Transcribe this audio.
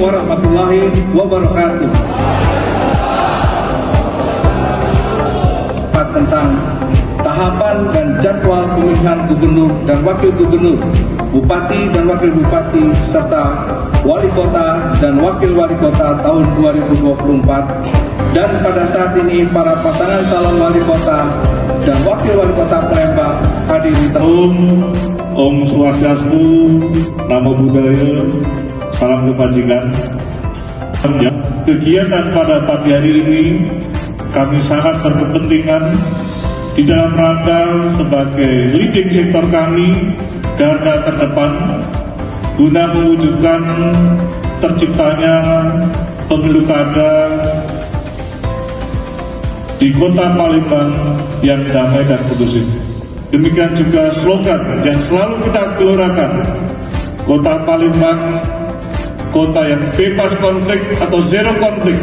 warahmatullahi wabarakatuh. Tentang tahapan dan jadwal pemilihan gubernur dan wakil gubernur, bupati dan wakil bupati, serta wali kota dan wakil wali kota tahun 2024. Dan pada saat ini para pasangan calon wali kota dan wakil wali kota Palembang hadir di Om Swastiastu, Namo Buddhaya, salam kebajikan. Kegiatan pada pagi hari ini kami sangat berkepentingan di dalam rangka sebagai leading sektor kami, garda terdepan, guna mewujudkan terciptanya pemilu kada di kota Palembang yang damai dan kondusif. Demikian juga slogan yang selalu kita gelorakan, kota Palembang, kota yang bebas konflik atau zero konflik.